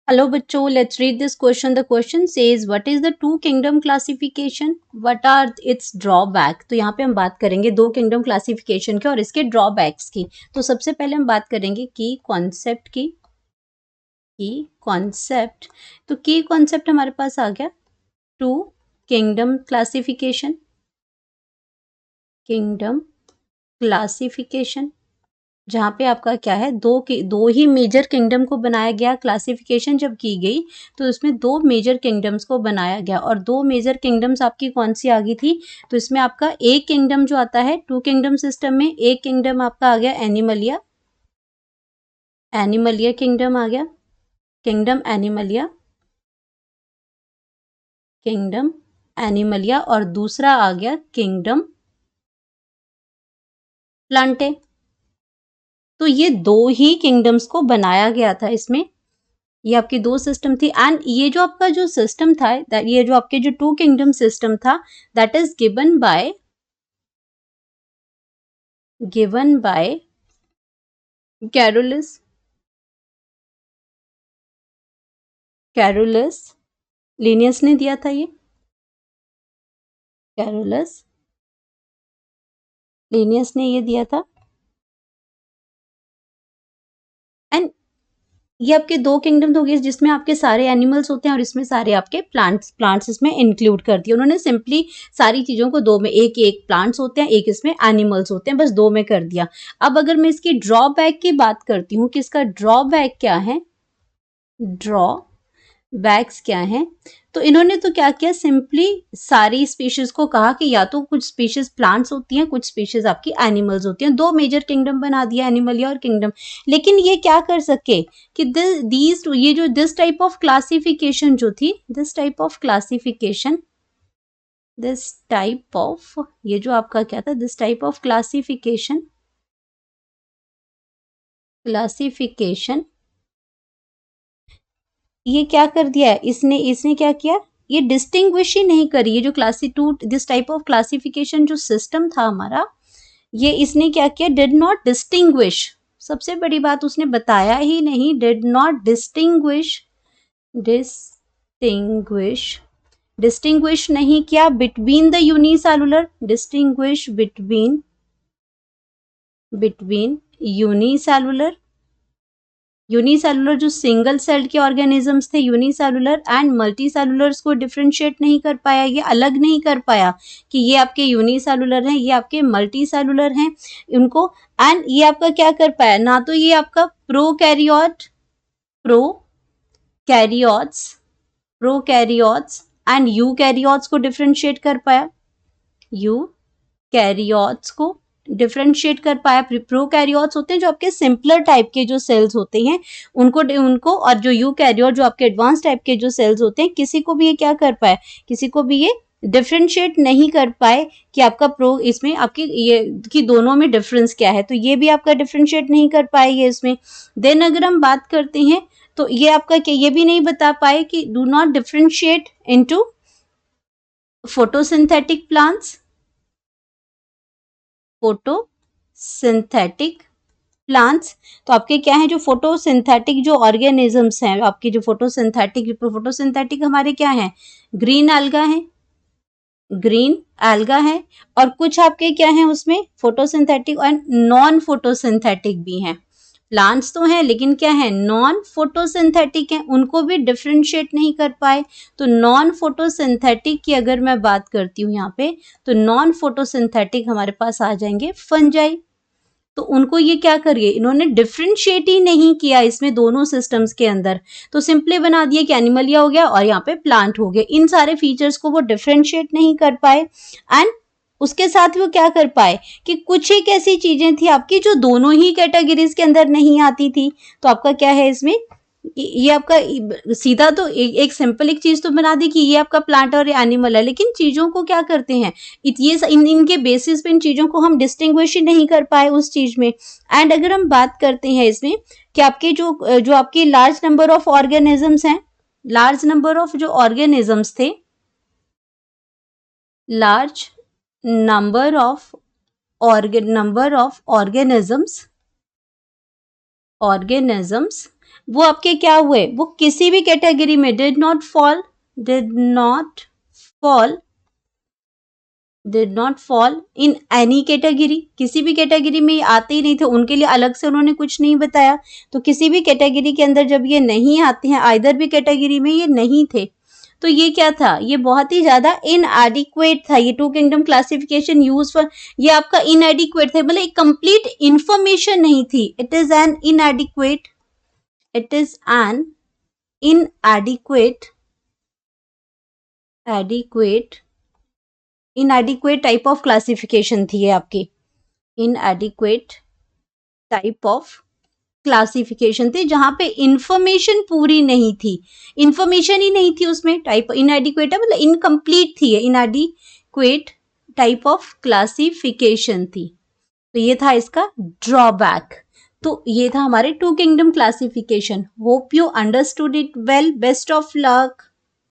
Hello बच्चों, let's read this question. The question says what is the two kingdom classification? What are its drawback? तो यहाँ पे हम बात करेंगे दो किंगडम क्लासिफिकेशन के और इसके ड्रॉबैक्स की. तो सबसे पहले हम बात करेंगे की कॉन्सेप्ट की. तो की कॉन्सेप्ट हमारे पास आ गया टू किंगडम क्लासिफिकेशन. जहाँ पे आपका क्या है दो ही मेजर किंगडम को बनाया गया. क्लासिफिकेशन जब की गई तो उसमें दो मेजर किंगडम्स को बनाया गया और दो मेजर किंगडम्स आपकी कौन सी आ गई थी. तो इसमें आपका एक किंगडम जो आता है टू किंगडम सिस्टम में, एक किंगडम आपका आ गया एनिमलिया किंगडम आ गया. किंगडम एनिमलिया और दूसरा आ गया किंगडम प्लांटे. तो ये दो ही किंगडम्स को बनाया गया था इसमें. ये आपकी दो सिस्टम थी एंड ये जो आपका जो सिस्टम था, ये जो आपके जो टू किंगडम सिस्टम था, that is given by Carolus Linnaeus ने दिया था. ये कैरोलस लिनियस ने ये दिया था. एंड ये आपके दो किंगडम हो गए जिसमें आपके सारे एनिमल्स होते हैं और इसमें सारे आपके प्लांट्स इसमें इंक्लूड कर दिए उन्होंने. सिंपली सारी चीजों को दो में, एक प्लांट्स होते हैं, एक इसमें एनिमल्स होते हैं, बस दो में कर दिया. अब अगर मैं इसकी ड्रॉबैक की बात करती हूँ कि इसका ड्रॉबैक क्या है, ड्रॉबैक्स क्या है, तो इन्होंने तो क्या किया, सिंपली सारी स्पीशीज को कहा कि या तो कुछ स्पीशीज प्लांट्स होती हैं, कुछ स्पीशीज आपकी एनिमल्स होती हैं. दो मेजर किंगडम बना दिया, एनिमलिया और किंगडम. लेकिन ये क्या कर सके कि दिस टाइप ऑफ क्लासिफिकेशन जो थी, दिस टाइप ऑफ ये जो आपका क्या था, दिस टाइप ऑफ क्लासिफिकेशन ये क्या कर दिया है इसने क्या किया, ये डिस्टिंग्विश ही नहीं करी. ये जो दिस टाइप ऑफ क्लासिफिकेशन जो सिस्टम था हमारा, ये इसने क्या किया, डिड नॉट डिस्टिंग्विश. सबसे बड़ी बात उसने बताया ही नहीं, डिड नॉट डिस्टिंग्विश नहीं किया between the unicellular, distinguish between unicellular जो सिंगल सेल्ड के ऑर्गेनिजम्स थे, यूनिसेलुलर एंड मल्टी सेलुलर्स को डिफ्रेंशिएट नहीं कर पाया, ये अलग नहीं कर पाया कि ये आपके यूनिसेलुलर हैं, ये आपके मल्टी सेलुलर हैं उनको. एंड ये आपका क्या कर पाया, ना तो ये आपका प्रोकैरियोट्स एंड यूकैरियोट्स को डिफ्रेंशिएट कर पाया, प्रोकैरियोट्स होते हैं जो आपके सिंपलर टाइप के जो सेल्स होते हैं उनको और जो यूकैरियोट जो आपके एडवांस टाइप के जो सेल्स होते हैं, किसी को भी ये क्या कर पाए, किसी को भी ये डिफ्रेंशिएट नहीं कर पाए कि आपका इसमें आपकी ये कि दोनों में डिफरेंस क्या है. तो ये भी आपका डिफ्रेंशिएट नहीं कर पाएंगे इसमें. देन अगर हम बात करते हैं तो ये आपका क्या, ये भी नहीं बता पाए कि do not differentiate into photosynthetic plants, तो आपके क्या है, जो फोटोसिंथेटिक जो ऑर्गेनिजम्स हैं आपके, जो फोटोसिंथेटिक हमारे क्या हैं, ग्रीन एल्गा है और कुछ आपके क्या हैं उसमें फोटोसिंथेटिक और नॉन फोटोसिंथेटिक भी हैं. प्लांट्स तो हैं लेकिन क्या है, नॉन फोटोसिंथेटिक हैं, उनको भी डिफ्रेंशिएट नहीं कर पाए. तो नॉन फोटोसिंथेटिक की अगर मैं बात करती हूँ यहाँ पे, तो नॉन फोटोसिंथेटिक हमारे पास आ जाएंगे फंजाई. तो उनको ये क्या करिए, इन्होंने डिफ्रेंशिएट ही नहीं किया इसमें दोनों सिस्टम्स के अंदर. तो सिंपली बना दिया कि एनिमलिया हो गया और यहाँ पे प्लांट हो गए. इन सारे फीचर्स को वो डिफ्रेंशिएट नहीं कर पाए. एंड उसके साथ वो क्या कर पाए कि कुछ एक ऐसी चीजें थी आपकी जो दोनों ही कैटेगरीज के अंदर नहीं आती थी. तो आपका क्या है इसमें, ये आपका सीधा तो एक सिंपल एक चीज तो बना दी कि ये आपका प्लांट और एनिमल है, लेकिन चीजों को क्या करते हैं, ये इनके बेसिस पे इन चीजों को हम डिस्टिंग्विश ही नहीं कर पाए उस चीज में. एंड अगर हम बात करते हैं इसमें कि आपके जो आपके लार्ज नंबर ऑफ ऑर्गेनिजम्स हैं, लार्ज नंबर ऑफ जो ऑर्गेनिजम्स थे, लार्ज नंबर ऑफ ऑर्गेनिजम्स वो आपके क्या हुए, वो किसी भी कैटेगरी में did not fall in any category, किसी भी कैटेगरी में ये आते ही नहीं थे, उनके लिए अलग से उन्होंने कुछ नहीं बताया। तो किसी भी कैटेगरी के अंदर जब ये नहीं आते हैं, आइदर भी कैटेगरी में ये नहीं थे, तो ये क्या था, ये बहुत ही ज्यादा इनएडिक्वेट था। ये two kingdom classification use for, ये आपका इनएडिक्वेट था, मतलब एक कंप्लीट इंफॉर्मेशन नहीं थी। It is an इनएडिक्वेट type of classification थी ये आपकी, इनएडिक्वेट टाइप ऑफ क्लासिफिकेशन थी, जहां पे इंफॉर्मेशन पूरी नहीं थी, इंफॉर्मेशन ही नहीं थी उसमें। टाइप इनएडिक्वेट है मतलब इनकम्प्लीट थी, इनएडिक्वेट टाइप ऑफ क्लासिफिकेशन थी। तो ये था इसका ड्रॉबैक। तो ये था हमारे two kingdom classification. Hope you understood it well. Best of luck.